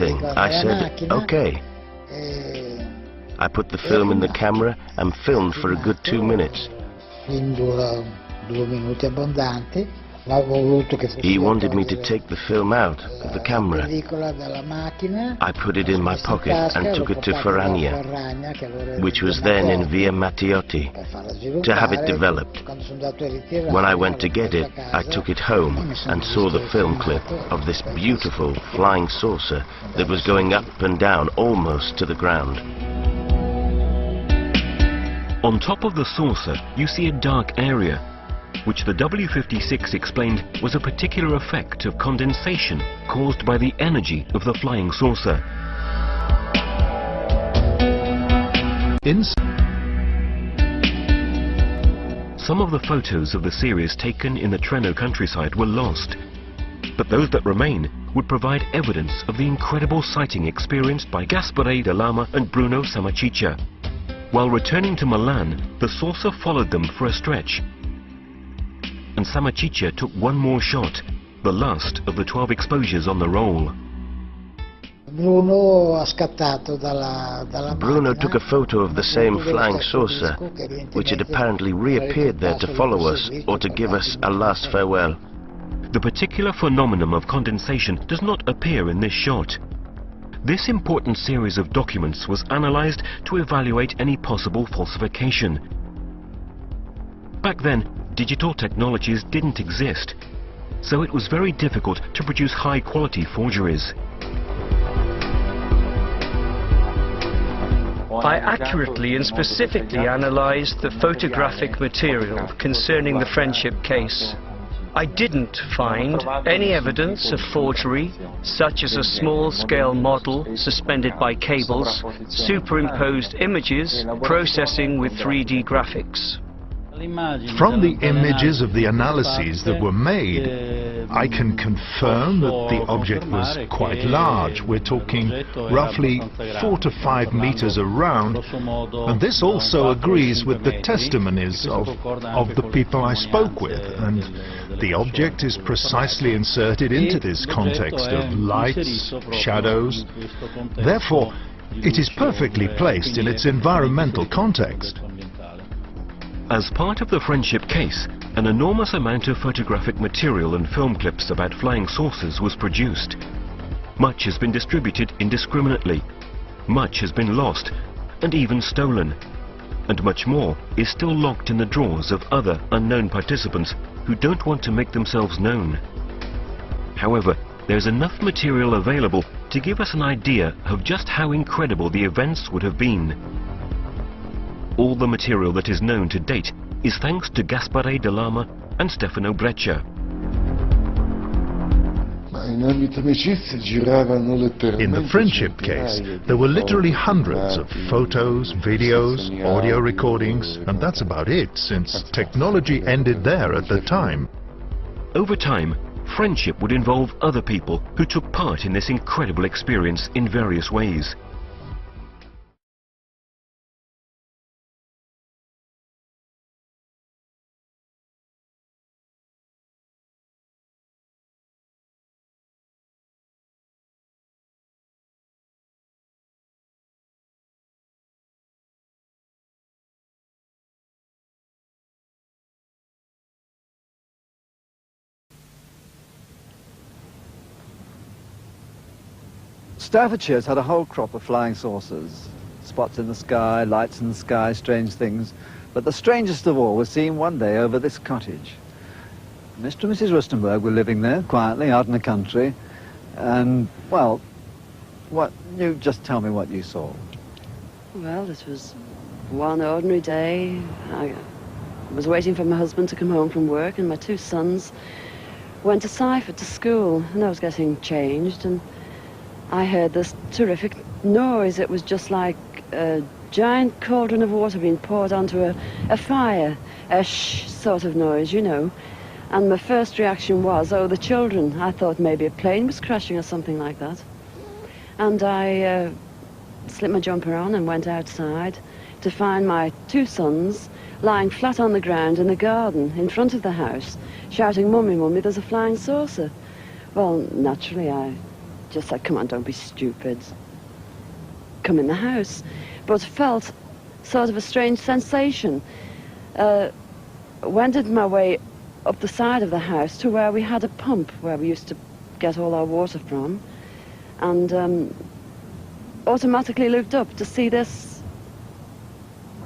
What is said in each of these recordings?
everything. I said, okay. I put the film in the camera and filmed for a good 2 minutes. He wanted me to take the film out of the camera. I put it in my pocket and took it to Ferrania, which was then in Via Matteotti, to have it developed. When I went to get it, I took it home and saw the film clip of this beautiful flying saucer that was going up and down almost to the ground. On top of the saucer, you see a dark area, which the W-56 explained was a particular effect of condensation caused by the energy of the flying saucer. Some of the photos of the series taken in the Treno countryside were lost, but those that remain would provide evidence of the incredible sighting experienced by Gaspare de Lama and Bruno Sammaciccia. While returning to Milan, the saucer followed them for a stretch, and Sammaciccia took one more shot, the last of the 12 exposures on the roll. Bruno took a photo of the same flying saucer, which had apparently reappeared there to follow us or to give us a last farewell. The particular phenomenon of condensation does not appear in this shot. This important series of documents was analyzed to evaluate any possible falsification. Back then, digital technologies didn't exist, so it was very difficult to produce high-quality forgeries. I accurately and specifically analyzed the photographic material concerning the friendship case. I didn't find any evidence of forgery, such as a small-scale model suspended by cables, superimposed images, processing with 3D graphics. From the images of the analyses that were made, I can confirm that the object was quite large. We're talking roughly 4 to 5 meters around, and this also agrees with the testimonies of the people I spoke with, and the object is precisely inserted into this context of lights, shadows. Therefore, it is perfectly placed in its environmental context. As part of the friendship case, an enormous amount of photographic material and film clips about flying saucers was produced. Much has been distributed indiscriminately, much has been lost, and even stolen, and much more is still locked in the drawers of other unknown participants who don't want to make themselves known. However, there's enough material available to give us an idea of just how incredible the events would have been. All the material that is known to date is thanks to Gaspare de Lama and Stefano Breccia. In the friendship case, there were literally hundreds of photos, videos, audio recordings, and that's about it, since technology ended there at the time. Over time, friendship would involve other people who took part in this incredible experience in various ways. Staffordshire's had a whole crop of flying saucers. Spots in the sky, lights in the sky, strange things. But the strangest of all was seen one day over this cottage. Mr. and Mrs. Rustenberg were living there, quietly, out in the country. And, well, you just tell me what you saw. Well, it was one ordinary day. I was waiting for my husband to come home from work, and my 2 sons went to Seifert to school, and I was getting changed, and I heard this terrific noise. It was just like a giant cauldron of water being poured onto a fire, a shh sort of noise, you know. And my first reaction was, oh, the children. I thought maybe a plane was crashing or something like that. And I slipped my jumper on and went outside to find my 2 sons lying flat on the ground in the garden in front of the house, shouting, "Mummy, Mummy, there's a flying saucer." Well, naturally, I just said, come on, don't be stupid. Come in the house. But felt sort of a strange sensation. Wended my way up the side of the house to where we had a pump, where we used to get all our water from, and automatically looked up to see this,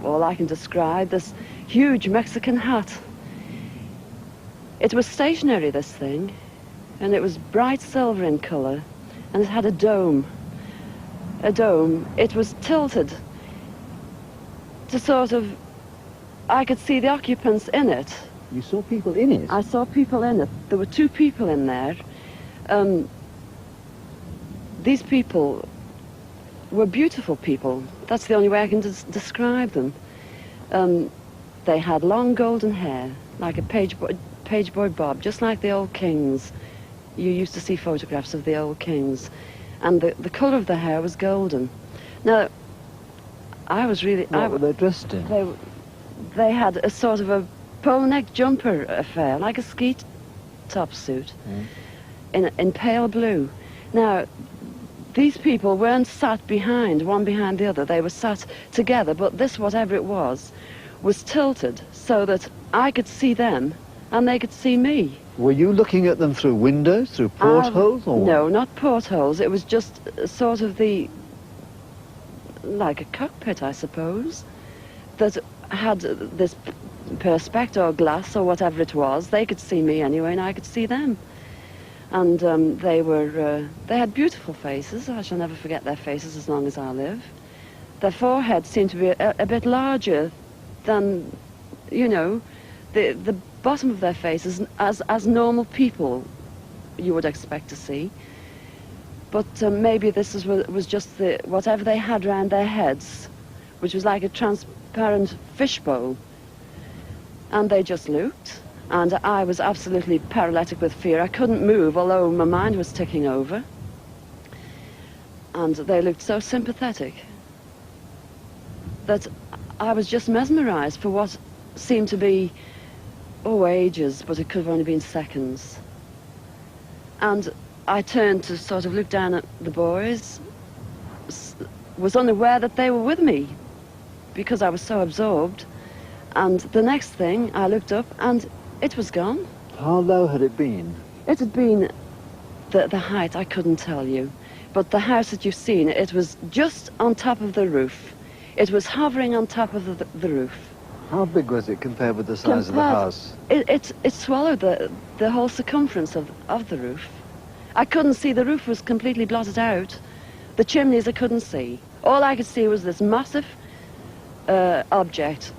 all I can describe, this huge Mexican hat. It was stationary, this thing, and it was bright silver in colour, and it had a dome. A dome. It was tilted to sort of, I could see the occupants in it. You saw people in it? I saw people in it. There were 2 people in there. These people were beautiful people. That's the only way I can describe them. They had long golden hair, like a page boy bob, just like the old kings. You used to see photographs of the old kings. And the colour of their hair was golden. Now, I was really... What were they dressed in? They had a sort of a polo neck jumper affair, like a ski top suit, in pale blue. Now, these people weren't sat behind, one behind the other. They were sat together, but this, whatever it was tilted so that I could see them and they could see me. Were you looking at them through windows, through portholes? Or no, not portholes. It was just sort of like a cockpit, I suppose, that had this perspex or glass or whatever it was. They could see me anyway, and I could see them. And they had beautiful faces. I shall never forget their faces as long as I live. Their foreheads seemed to be a bit larger than, you know, the bottom of their faces as normal people you would expect to see. But maybe this was just whatever they had round their heads, which was like a transparent fishbowl. And they just looked, and I was absolutely paralytic with fear. I couldn't move, although my mind was ticking over. And they looked so sympathetic that I was just mesmerized for what seemed to be, ages, but it could have only been seconds. And I turned to sort of look down at the boys, was unaware that they were with me because I was so absorbed. And the next thing, I looked up and it was gone. How low had it been? It had been the height, I couldn't tell you. But the house that you've seen, it was just on top of the roof. It was hovering on top of the roof. How big was it compared with the size of the house? It swallowed the whole circumference of the roof. I couldn't see, the roof was completely blotted out. The chimneys I couldn't see. All I could see was this massive object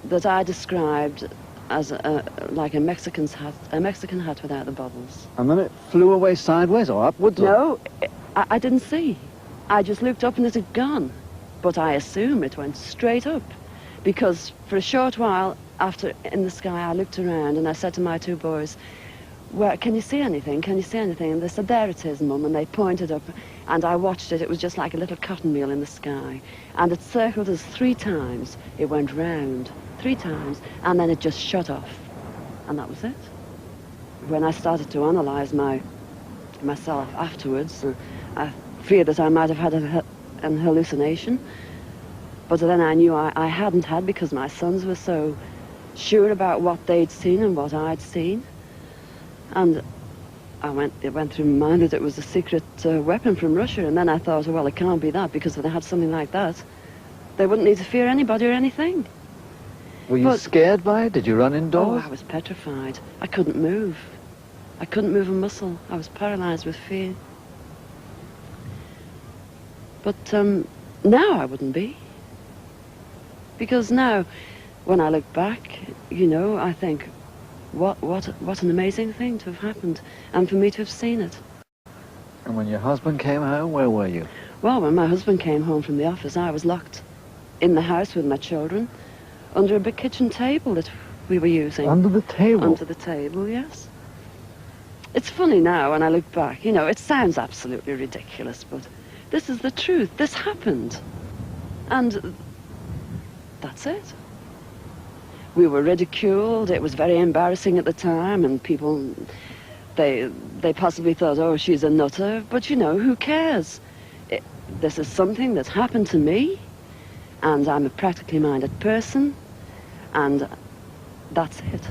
that I described as like a Mexican hat without the bubbles. And then it flew away sideways or upwards? No, I didn't see. I just looked up and it had gone. But I assume it went straight up, because for a short while after in the sky I looked around and I said to my 2 boys, "Where can you see anything? Can you see anything?" And they said, "There it is, Mum," and they pointed up, and I watched it. It was just like a little cotton meal in the sky, and it circled us 3 times. It went round 3 times, and then it just shut off, and that was it. When I started to analyze myself afterwards, I feared that I might have had an hallucination, but then I knew I hadn't had, because my sons were so sure about what they'd seen and what I'd seen. And it went through my mind that it was a secret weapon from Russia, and then I thought, well, it can't be that, because if they had something like that, they wouldn't need to fear anybody or anything. Were you scared by it? Did you run indoors? Oh, I was petrified. I couldn't move. I couldn't move a muscle. I was paralyzed with fear. But now I wouldn't be. Because now, when I look back, you know, I think, what an amazing thing to have happened, and for me to have seen it. And when your husband came home, where were you? Well, when my husband came home from the office, I was locked in the house with my children, under a big kitchen table that we were using. Under the table? Under the table, yes. It's funny now when I look back, you know, it sounds absolutely ridiculous, but this is the truth. This happened. And that's it. We were ridiculed. It was very embarrassing at the time, and people, they possibly thought, oh, she's a nutter, but you know, who cares? This is something that's happened to me, and I'm a practically minded person, and that's it.